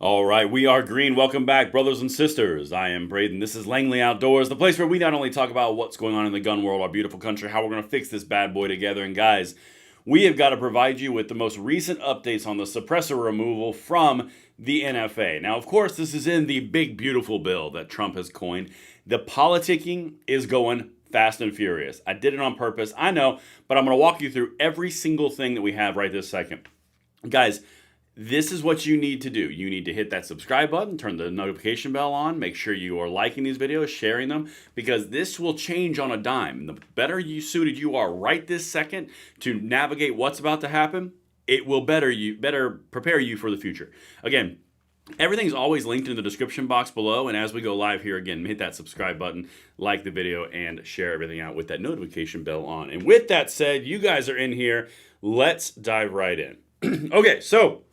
All right, we are green. Welcome back, brothers and sisters. I am Braden. This is Langley Outdoors, the place where we not only talk about what's going on in the gun world, our beautiful country, how we're going to fix this bad boy together. And guys, we have got to provide you with the most recent updates on the suppressor removal from the NFA. Now, of course, this is in the big, beautiful bill that Trump has coined. The politicking is going fast and furious. I did it on purpose, I know, but I'm going to walk you through every single thing that we have right this second. Guys, this is what you need to do. You need to hit that subscribe button, turn the notification bell on, make sure you are liking these videos, sharing them, because this will change on a dime. The better suited you are right this second to navigate what's about to happen, it will better prepare you for the future. Again, everything's always linked in the description box below, and as we go live here again, hit that subscribe button, like the video, and share everything out with that notification bell on. And with that said, you guys are in here. Let's dive right in. Okay, so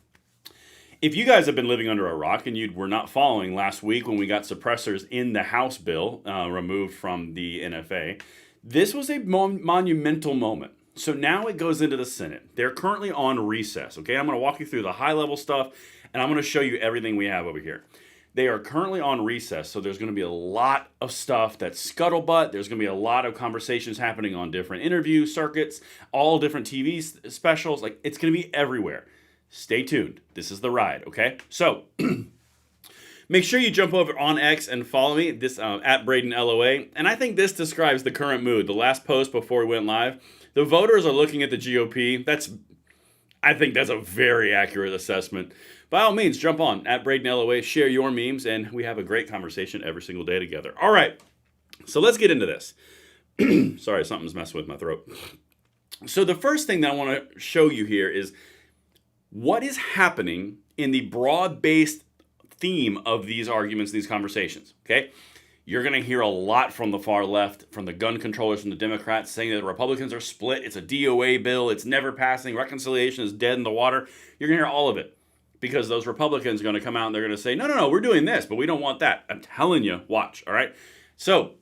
if you guys have been living under a rock and you were not following last week when we got suppressors in the House bill removed from the NFA, this was a monumental moment. So now it goes into the Senate. They're currently on recess, okay? I'm going to walk you through the high-level stuff, and I'm going to show you everything we have over here. They are currently on recess, so there's going to be a lot of stuff that's scuttlebutt. There's going to be a lot of conversations happening on different interview circuits, all different TV specials. Like, it's going to be everywhere. Stay tuned. This is the ride, okay? So, make sure you jump over on X and follow me, this at Braden LOA. And I think this describes the current mood. The last post before we went live, the voters are looking at the GOP. I think that's a very accurate assessment. By all means, jump on at Braden LOA, share your memes, and we have a great conversation every single day together. All right, so let's get into this. Sorry, something's messing with my throat. So the first thing that I want to show you here is what is happening in the broad-based theme of these arguments, these conversations, okay? You're going to hear a lot from the far left, from the gun controllers, from the Democrats, saying that the Republicans are split, it's a DOA bill, it's never passing, reconciliation is dead in the water. You're going to hear all of it because those Republicans are going to come out and they're going to say, no, we're doing this, but we don't want that. I'm telling you, watch, all right? So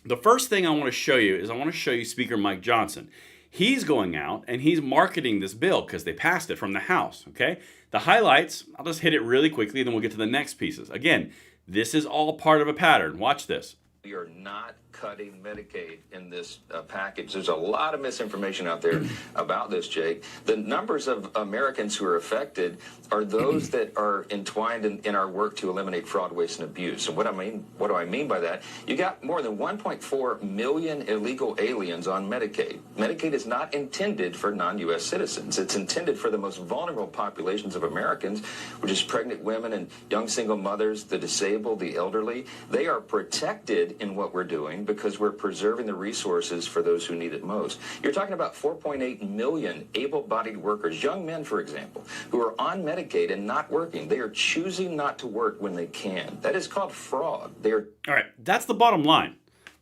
the first thing I want to show you is I want to show you Speaker Mike Johnson. He's going out and he's marketing this bill because they passed it from the House, okay? The highlights, I'll just hit it really quickly, then we'll get to the next pieces. Again, this is all part of a pattern. Watch this. We are not cutting Medicaid in this package. There's a lot of misinformation out there about this, Jake. The numbers of Americans who are affected are those that are entwined in our work to eliminate fraud, waste, and abuse. And what do I mean by that? You got more than 1.4 million illegal aliens on Medicaid. Medicaid is not intended for non-U.S. citizens. It's intended for the most vulnerable populations of Americans, which is pregnant women and young single mothers, the disabled, the elderly. They are protected in what we're doing because we're preserving the resources for those who need it most. You're talking about 4.8 million able-bodied workers, young men, for example, who are on Medicaid and not working. They are choosing not to work when they can. That is called fraud. All right, that's the bottom line.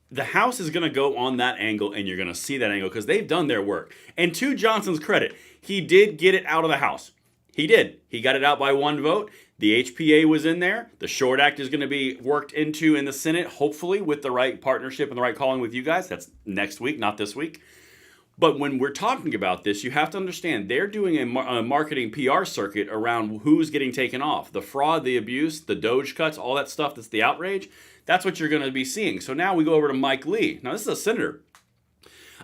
The House is going to go on that angle, and you're going to see that angle because they've done their work. And to Johnson's credit, he did get it out of the House. He did. He got it out by one vote. The HPA was in there. The Short Act is going to be worked into in the Senate, hopefully with the right partnership and the right calling with you guys. That's next week, not this week. But when we're talking about this, you have to understand they're doing a marketing PR circuit around who's getting taken off. The fraud, the abuse, the Doge cuts, all that stuff that's the outrage. That's what you're going to be seeing. So now we go over to Mike Lee. Now, this is a senator.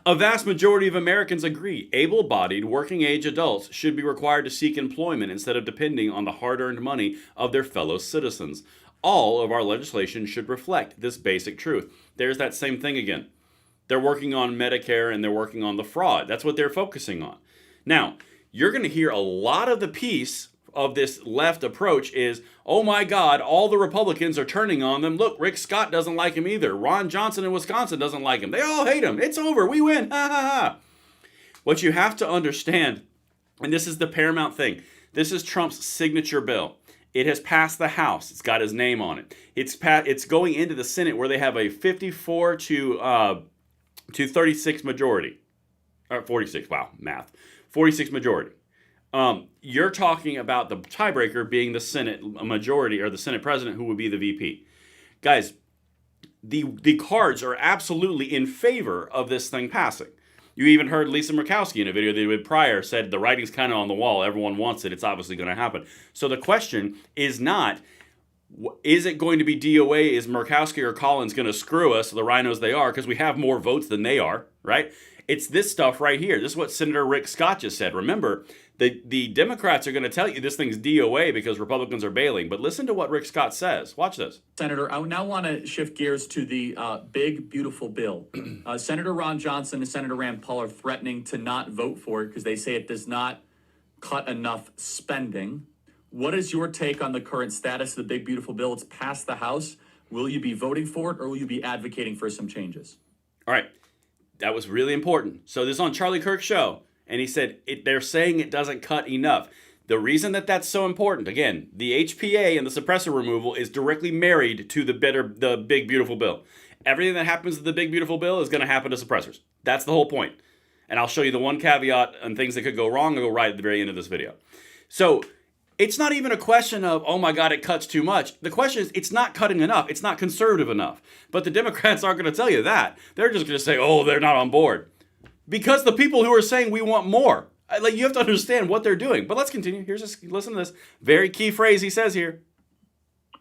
A vast majority of Americans agree able-bodied, working-age adults should be required to seek employment instead of depending on the hard-earned money of their fellow citizens. All of our legislation should reflect this basic truth. There's that same thing again. They're working on Medicare and they're working on the fraud. That's what they're focusing on. Now, you're going to hear a lot of the piece of this left approach is, oh my God, all the Republicans are turning on them. Look, Rick Scott doesn't like him either. Ron Johnson in Wisconsin doesn't like him. They all hate him. It's over. We win. Ha ha ha. What you have to understand, and this is the paramount thing, this is Trump's signature bill. It has passed the House. It's got his name on it. It's going into the Senate where they have a 54 to 36 majority. Or 46, wow, math. 46 majority. You're talking about the tiebreaker being the Senate majority or the Senate president who would be the VP. Guys, the cards are absolutely in favor of this thing passing. You even heard Lisa Murkowski in a video they did prior said the writing's kind of on the wall. Everyone wants it. It's obviously going to happen. So the question is not, is it going to be DOA? Is Murkowski or Collins going to screw us, the rhinos they are, because we have more votes than they are, right? It's this stuff right here. This is what Senator Rick Scott just said. Remember, the Democrats are going to tell you this thing's DOA because Republicans are bailing. But listen to what Rick Scott says. Watch this. Senator, I now want to shift gears to the big, beautiful bill. Senator Ron Johnson and Senator Rand Paul are threatening to not vote for it because they say it does not cut enough spending. What is your take on the current status of the big, beautiful bill? It's passed the House. Will you be voting for it, or will you be advocating for some changes? All right. That was really important. So this is on Charlie Kirk's show, and he said they're saying it doesn't cut enough. The reason that that's so important, again, the HPA and the suppressor removal is directly married to the big, beautiful bill. Everything that happens to the big, beautiful bill is going to happen to suppressors. That's the whole point. And I'll show you the one caveat on things that could go wrong and go right at the very end of this video. So it's not even a question of, oh my God, it cuts too much. The question is, it's not cutting enough. It's not conservative enough. But the Democrats aren't going to tell you that. They're just going to say, oh, they're not on board. Because the people who are saying we want more, like, you have to understand what they're doing. But let's continue. Listen to this very key phrase he says here.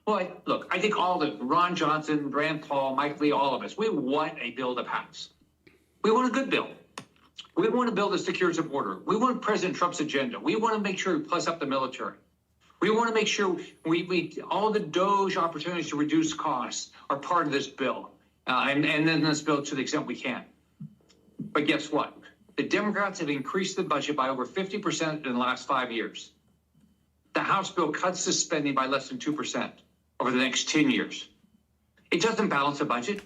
Well, look, I think all the Ron Johnson, Rand Paul, Mike Lee, all of us, we want a bill to pass. We want a good bill. We want a bill that secures the border. We want President Trump's agenda. We want to make sure we plus up the military. We want to make sure we all the DOGE opportunities to reduce costs are part of this bill, and then this bill to the extent we can. But guess what? The Democrats have increased the budget by over 50% in the last 5 years. The House bill cuts the spending by less than 2% over the next 10 years. It doesn't balance the budget.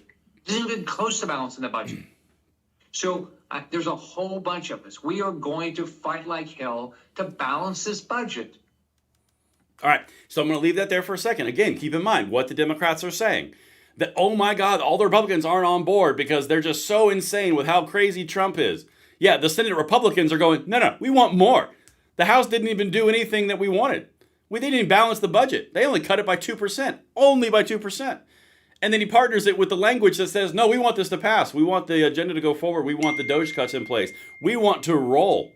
It isn't even close to balancing the budget. So there's a whole bunch of us. We are going to fight like hell to balance this budget. All right, so I'm going to leave that there for a second. Again, keep in mind what the Democrats are saying. That, oh my God, all the Republicans aren't on board because they're just so insane with how crazy Trump is. Yeah, the Senate Republicans are going, no, we want more. The House didn't even do anything that we wanted. We didn't even balance the budget. They only cut it by 2%, only by 2%. And then he partners it with the language that says, no, we want this to pass. We want the agenda to go forward. We want the DOGE cuts in place. We want to roll.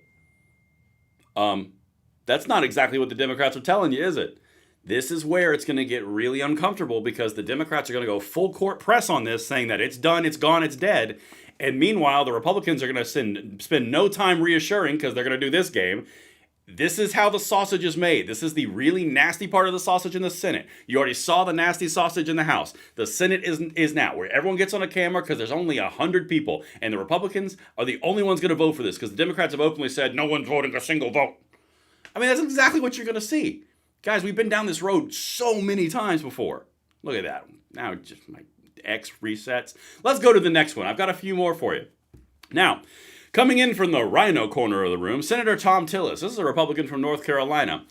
That's not exactly what the Democrats are telling you, is it? This is where it's going to get really uncomfortable because the Democrats are going to go full court press on this, saying that it's done, it's gone, it's dead. And meanwhile, the Republicans are going to spend no time reassuring because they're going to do this game. This is how the sausage is made. This is the really nasty part of the sausage in the Senate. You already saw the nasty sausage in the House. The Senate is now where everyone gets on a camera because there's only 100 people. And the Republicans are the only ones going to vote for this because the Democrats have openly said no one's voting a single vote. I mean, that's exactly what you're going to see. Guys, we've been down this road so many times before. Look at that. Now just my X resets. Let's go to the next one. I've got a few more for you. Now, coming in from the rhino corner of the room, Senator Tom Tillis. This is a Republican from North Carolina.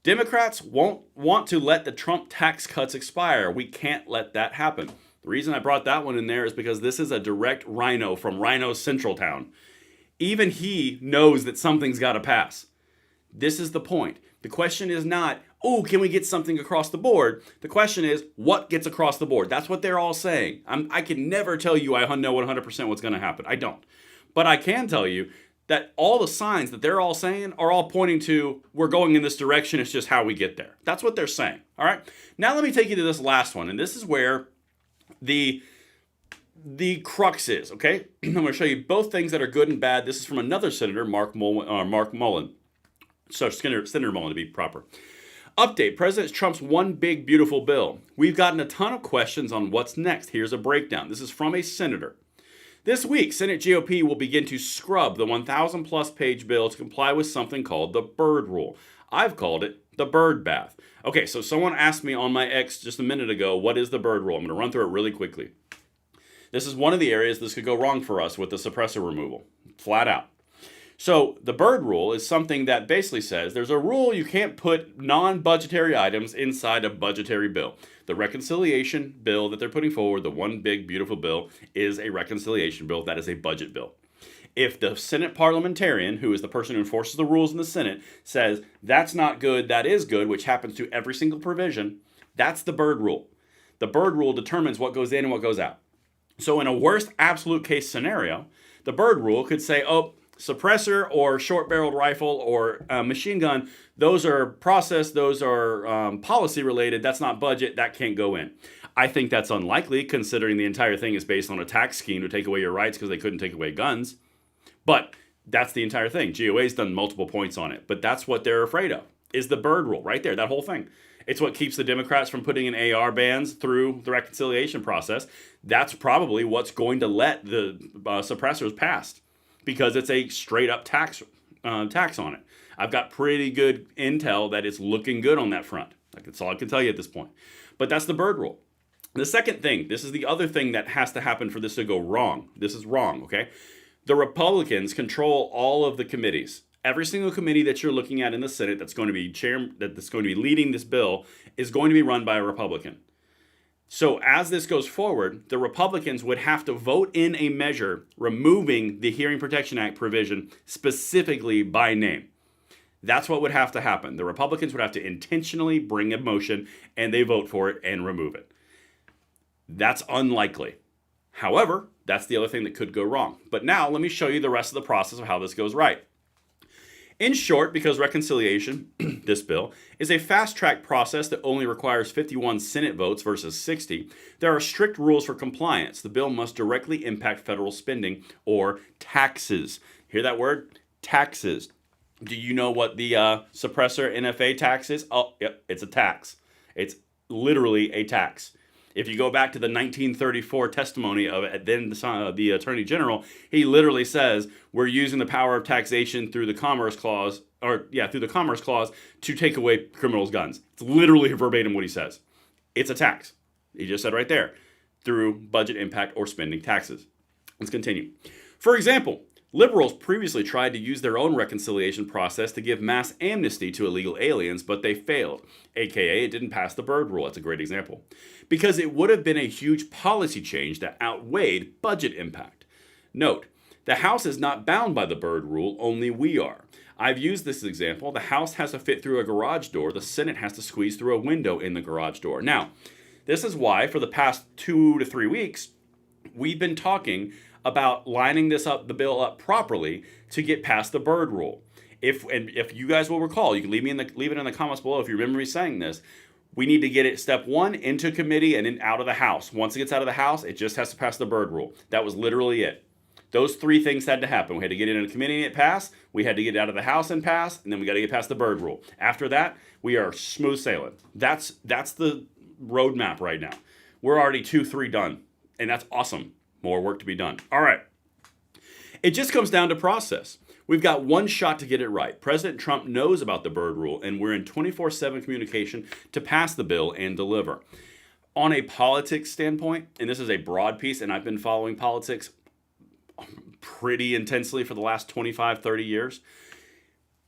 Democrats won't want to let the Trump tax cuts expire. We can't let that happen. The reason I brought that one in there is because this is a direct rhino from Rhino Central Town. Even he knows that something's got to pass. This is the point. The question is not, oh, can we get something across the board? The question is, what gets across the board? That's what they're all saying. I can never tell you I know 100% what's going to happen. I don't. But I can tell you that all the signs that they're all saying are all pointing to, we're going in this direction. It's just how we get there. That's what they're saying. All right. Now let me take you to this last one. And this is where the crux is, okay? I'm going to show you both things that are good and bad. This is from another senator, Mark Mullen. So Senator Mullen, to be proper. Update, President Trump's one big, beautiful bill. We've gotten a ton of questions on what's next. Here's a breakdown. This is from a senator. This week, Senate GOP will begin to scrub the 1,000-plus page bill to comply with something called the Bird Rule. I've called it the Bird Bath. Okay, so someone asked me on my X just a minute ago, what is the Bird Rule? I'm going to run through it really quickly. This is one of the areas this could go wrong for us with the suppressor removal. Flat out. So the Bird Rule is something that basically says there's a rule you can't put non-budgetary items inside a budgetary bill. The reconciliation bill that they're putting forward, the one big beautiful bill, is a reconciliation bill. That is a budget bill. If the Senate parliamentarian, who is the person who enforces the rules in the Senate, says that's not good, that is good, which happens to every single provision, that's the Bird Rule. The Bird Rule determines what goes in and what goes out. So in a worst absolute case scenario, The Byrd rule could say, oh, suppressor or short-barreled rifle or machine gun, those are process, those are policy related, that's not budget, that can't go in. I think that's unlikely, considering the entire thing is based on a tax scheme to take away your rights because they couldn't take away guns. But that's the entire thing. GOA's done multiple points on it, but that's what they're afraid of, is the Byrd rule right there, that whole thing. It's what keeps the Democrats from putting in AR bans through the reconciliation process. That's probably what's going to let the suppressors pass, because it's a straight up tax on it. I've got pretty good intel that it's looking good on that front. That's all I can tell you at this point. But that's the Byrd rule. The second thing, this is the other thing that has to happen for this to go wrong. This is wrong, okay? The Republicans control all of the committees. Every single committee that you're looking at in the Senate that's going to be leading this bill is going to be run by a Republican. So as this goes forward, the Republicans would have to vote in a measure removing the Hearing Protection Act provision specifically by name. That's what would have to happen. The Republicans would have to intentionally bring a motion and they vote for it and remove it. That's unlikely. However, that's the other thing that could go wrong. But now let me show you the rest of the process of how this goes right. In short, because reconciliation, this bill, is a fast-track process that only requires 51 Senate votes versus 60, there are strict rules for compliance. The bill must directly impact federal spending or taxes. Hear that word? Taxes. Do you know what the suppressor NFA tax is? Oh, yep, it's a tax. It's literally a tax. If you go back to the 1934 testimony of then the Attorney General, he literally says we're using the power of taxation through the Commerce Clause, to take away criminals' guns. It's literally verbatim what he says. It's a tax. He just said right there, through budget impact or spending taxes. Let's continue. For example, liberals previously tried to use their own reconciliation process to give mass amnesty to illegal aliens, but they failed. AKA, it didn't pass the Byrd rule. That's a great example. Because it would have been a huge policy change that outweighed budget impact. Note, the House is not bound by the Byrd rule, only we are. I've used this example. The House has to fit through a garage door. The Senate has to squeeze through a window in the garage door. Now, this is why for the past 2 to 3 weeks, we've been talking about lining the bill up properly to get past the Byrd rule. If you guys will recall, you can leave it in the comments below if you remember me saying this. We need to get it, step 1, into committee and then out of the House. Once it gets out of the House, it just has to pass the Byrd rule. That was literally it. Those 3 things had to happen. We had to get it in a committee and it passed. We had to get it out of the House and pass, and then we got to get past the Byrd rule. After that, we are smooth sailing. That's the roadmap right now. We're already 2-3 done, and that's awesome. More work to be done. All right. It just comes down to process. We've got one shot to get it right. President Trump knows about the Byrd rule, and we're in 24/7 communication to pass the bill and deliver. On a politics standpoint, and this is a broad piece, and I've been following politics pretty intensely for the last 25, 30 years.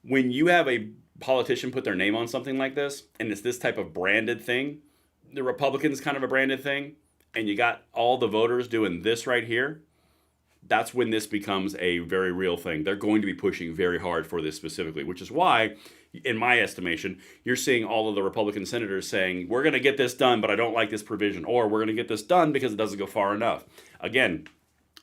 When you have a politician put their name on something like this, and it's this type of branded thing, the Republicans kind of a branded thing, and you got all the voters doing this right here, that's when this becomes a very real thing. They're going to be pushing very hard for this specifically, which is why, in my estimation, you're seeing all of the Republican senators saying, we're going to get this done, but I don't like this provision, or we're going to get this done because it doesn't go far enough. Again,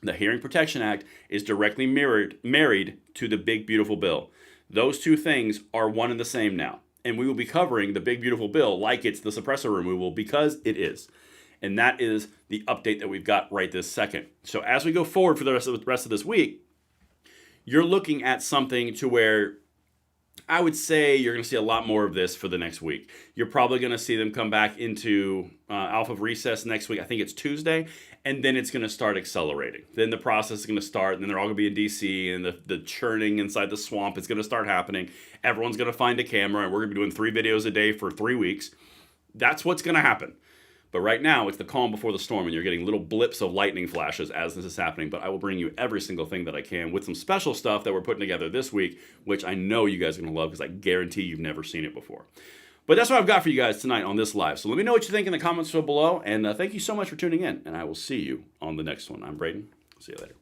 the Hearing Protection Act is directly married to the Big Beautiful Bill. Those 2 things are one and the same now. And we will be covering the Big Beautiful Bill like it's the suppressor removal, because it is. And that is the update that we've got right this second. So as we go forward for the rest of this week, you're looking at something to where I would say you're going to see a lot more of this for the next week. You're probably going to see them come back into Alpha Recess next week. I think it's Tuesday. And then it's going to start accelerating. Then the process is going to start. And then they're all going to be in D.C. And the churning inside the swamp is going to start happening. Everyone's going to find a camera. And we're going to be doing 3 videos a day for 3 weeks. That's what's going to happen. But right now, it's the calm before the storm, and you're getting little blips of lightning flashes as this is happening. But I will bring you every single thing that I can with some special stuff that we're putting together this week, which I know you guys are going to love because I guarantee you've never seen it before. But that's what I've got for you guys tonight on this live. So let me know what you think in the comments below, and thank you so much for tuning in, and I will see you on the next one. I'm Braden. See you later.